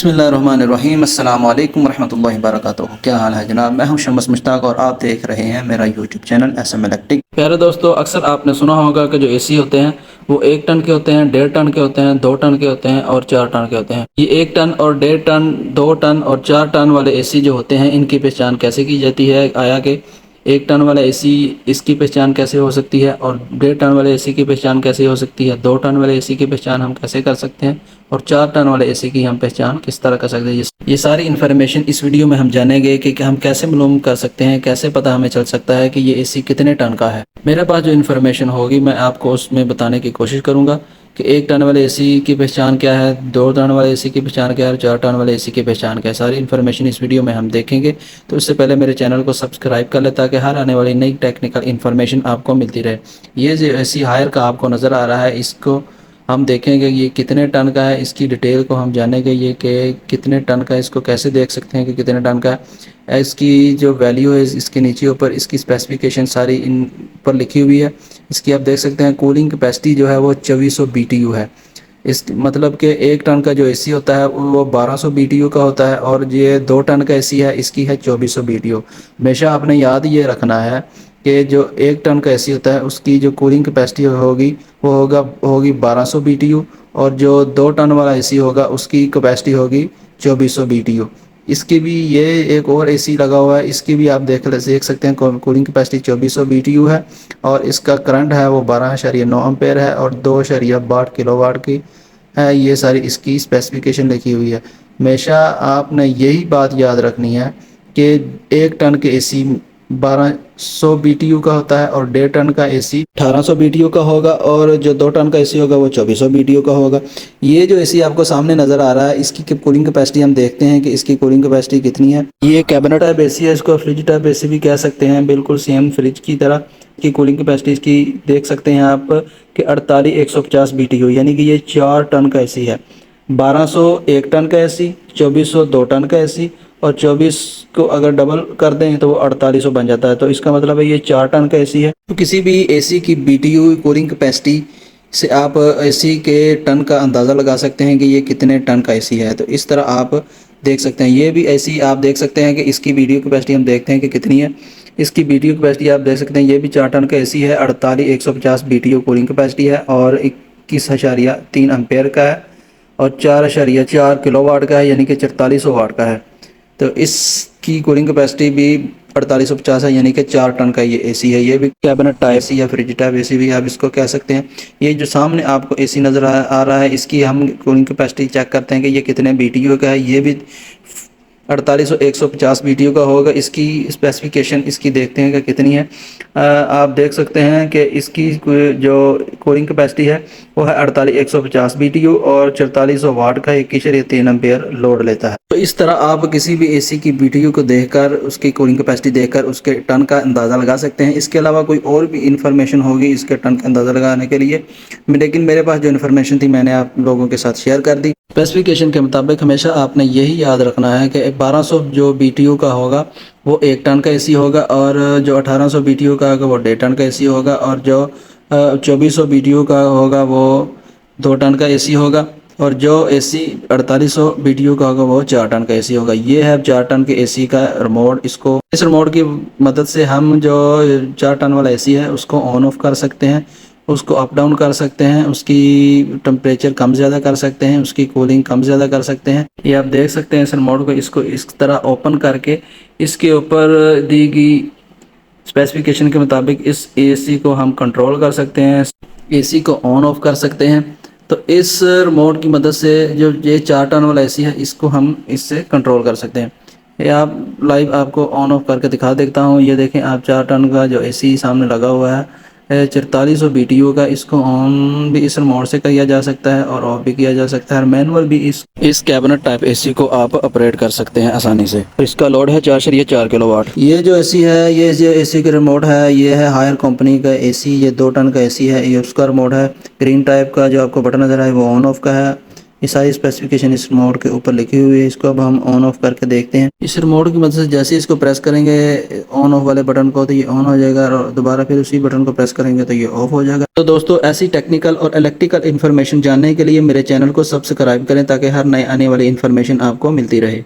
बिस्मिल्लाहिर्रहमानिर्रहीम अस्सलाम वालेकुम रहमतुल्लाहि वबरकातुहू। क्या हाल है जनाब? मैं हूं शम्स मुश्ताक और आप देख रहे हैं मेरा यूट्यूब चैनल SM इलेक्ट्रिक। प्यारे दोस्तों, अक्सर आपने सुना होगा कि जो एसी होते हैं वो 1 टन के होते हैं, 1.5 टन के होते हैं, 2 टन के होते हैं और 4 टन के होते हैं। ये 1 टन और 1.5 टन, 2 टन और 4 टन वाले एसी जो होते हैं इनकी पहचान कैसे की जाती है? आया कि 1 टन वाला एसी इसकी पहचान कैसे हो सकती है और 1.5 टन वाले एसी की पहचान कैसे हो सकती है, 2 टन वाले एसी की पहचान हम कैसे कर सकते हैं और 4 टन वाले एसी की हम पहचान किस तरह कर सकते हैं। ये सारी इन्फॉर्मेशन इस वीडियो में हम जानेंगे कि हम कैसे मालूम कर सकते हैं, कैसे पता हमें चल सकता है कि ये एसी कितने टन का है। मेरे पास जो इन्फॉर्मेशन होगी मैं आपको उसमें बताने की कोशिश करूँगा कि 1 टन वाले एसी की पहचान क्या है, 2 टन वाले एसी की पहचान क्या है, 4 टन वाले एसी की पहचान क्या है। सारी इन्फॉर्मेशन इस वीडियो में हम देखेंगे। तो इससे पहले मेरे चैनल को सब्सक्राइब कर लें ताकि हर आने वाली नई टेक्निकल इन्फॉर्मेशन आपको मिलती रहे। ये जो एसी हायर का आपको नज़र आ रहा है इसको हम देखेंगे ये कितने टन का है, इसकी डिटेल को हम जानेंगे ये कि कितने टन का है। इसको कैसे देख सकते हैं कि कितने टन का है। इसकी जो वैल्यू है इसके नीचे ऊपर इसकी स्पेसिफिकेशन सारी इन पर लिखी हुई है। इसकी आप देख सकते हैं कूलिंग कैपेसिटी जो है वो 2400 BTU है। इस मतलब कि 1 टन का जो एसी होता है वो 1200 BTU का होता है और ये 2 टन का एसी है इसकी है 2400 BTU। हमेशा आपने याद ये रखना है कि जो 1 टन का एसी होता है उसकी जो कूलिंग कैपेसिटी होगी वो होगी 1200 BTU और जो 2 टन वाला एसी होगा उसकी कैपेसिटी होगी 2400 BTU। इसकी भी ये एक और एसी लगा हुआ है, इसकी भी आप देख सकते हैं कूलिंग कैपेसिटी 2400 BTU है और इसका करंट है वो 12.9 एम्पेयर है और 2.62 किलोवाट की है। ये सारी इसकी स्पेसिफिकेशन लिखी हुई है। हमेशा आपने यही बात याद रखनी है कि 1 टन के एसी 1200 BTU का होता है और 1.5 टन का एसी 1800 BTU का होगा और जो 2 टन का एसी होगा वो 2400 BTU का होगा। ये जो एसी आपको सामने नज़र आ रहा है इसकी कूलिंग कैपेसिटी हम देखते हैं कि इसकी कूलिंग कैपेसिटी कितनी है। ये कैबिनेट टाइप एसी है, इसको फ्रिज टाइप एसी भी कह सकते हैं, बिल्कुल सेम फ्रिज की तरह की कूलिंग कैपेसिटी इसकी देख सकते हैं आप कि 48,150 BTU, यानी कि ये 4 टन का एसी है। 1200 1 टन का एसी, 2400 2 टन का एसी और 24 को अगर डबल कर दें तो वो 4800 बन जाता है। तो इसका मतलब है ये 4 टन का एसी है। तो किसी भी एसी की BTU कूलिंग कैपेसिटी से आप एसी के टन का अंदाज़ा लगा सकते हैं कि ये कितने टन का एसी है। तो इस तरह आप देख सकते हैं। ये भी एसी आप देख सकते हैं कि इसकी BTU कैपेसिटी हम देखते हैं कि कितनी है। इसकी BTU कैपेसिटी आप देख सकते हैं, ये भी 4 टन का एसी है, 48,150 BTU कूलिंग कैपेसिटी है और 21.3 एम्पेयर का है और 4.4 किलोवाट का है, यानी कि 4400 वाट का है। तो इसकी कूलिंग कैपेसिटी भी 4850 है, यानी कि 4 टन का ये एसी है। ये भी कैबिनेट टाइप एसी या फ्रिज टाइप एसी भी आप इसको कह सकते हैं। ये जो सामने आपको एसी नज़र आ रहा है इसकी हम कूलिंग कैपेसिटी चेक करते हैं कि ये कितने BTU का है। ये भी 48,150 BTU का होगा। इसकी स्पेसिफिकेशन इसकी देखते हैं कि कितनी है। आप देख सकते हैं कि इसकी जो कूलिंग कैपेसिटी है वो है 48,150 BTU और 4400 वाट का 21.3 एम्पेयर लोड लेता है। तो इस तरह आप किसी भी एसी की BTU को देखकर उसकी कूलिंग कैपेसिटी देखकर उसके टन का अंदाज़ा लगा सकते हैं। इसके अलावा कोई और भी इन्फॉर्मेशन होगी इसके टन का अंदाज़ा लगाने के लिए, लेकिन मेरे पास जो इन्फॉर्मेशन थी मैंने आप लोगों के साथ शेयर कर दी। स्पेसिफिकेशन के मुताबिक हमेशा आपने यही याद रखना है कि 1200 जो BTU का होगा वो 1 टन का एसी होगा और जो 1800 BTU का होगा वो 1.5 टन का एसी होगा और जो 2400 BTU का होगा वो 2 टन का एसी होगा और जो एसी 4800 BTU का होगा वो 4 टन का एसी होगा। ये है 4 टन के एसी का रिमोट। इस रिमोट की मदद से हम जो 4 टन वाला एसी है उसको ऑन ऑफ कर सकते हैं, उसको अप डाउन कर सकते हैं, उसकी टेम्परेचर कम ज़्यादा कर सकते हैं, उसकी कूलिंग कम ज़्यादा कर सकते हैं। ये आप देख सकते हैं इस रिमोट को। इसको इस तरह ओपन करके इसके ऊपर दी गई स्पेसिफिकेशन के मुताबिक इस एसी को हम कंट्रोल कर सकते हैं, एसी को ऑन ऑफ कर सकते हैं। तो इस रिमोट की मदद से जो ये 4 टन वाला एसी है इसको हम इससे कंट्रोल कर सकते हैं। ये आप लाइव आपको ऑन ऑफ करके दिखा देता हूँ। ये देखें आप 4 टन का जो एसी सामने लगा हुआ है 4400 BTU का, इसको ऑन भी इस रिमोट से किया जा सकता है और ऑफ भी किया जा सकता है। मैनुअल भी इस कैबिनेट टाइप एसी को आप ऑपरेट कर सकते हैं आसानी से। इसका लोड है 4.4 किलोवाट। ये जो एसी है, ये जो एसी का रिमोट है ये है हायर कंपनी का एसी। ये 2 टन का एसी है। ये उसका रिमोट है ग्रीन टाइप का, जो आपको बटन नजर आए वो ऑन ऑफ का है। ये सारी स्पेसिफिकेशन इस रिमोट के ऊपर लिखी हुई है। इसको अब हम ऑन ऑफ करके देखते हैं। इस रिमोट की मदद से जैसे इसको प्रेस करेंगे ऑन ऑफ वाले बटन को तो ये ऑन हो जाएगा और दोबारा फिर उसी बटन को प्रेस करेंगे तो ये ऑफ हो जाएगा। तो दोस्तों ऐसी टेक्निकल और इलेक्ट्रिकल इन्फॉर्मेशन जानने के लिए मेरे चैनल को सब्सक्राइब करें ताकि हर नए आने वाली इन्फॉर्मेशन आपको मिलती रहे।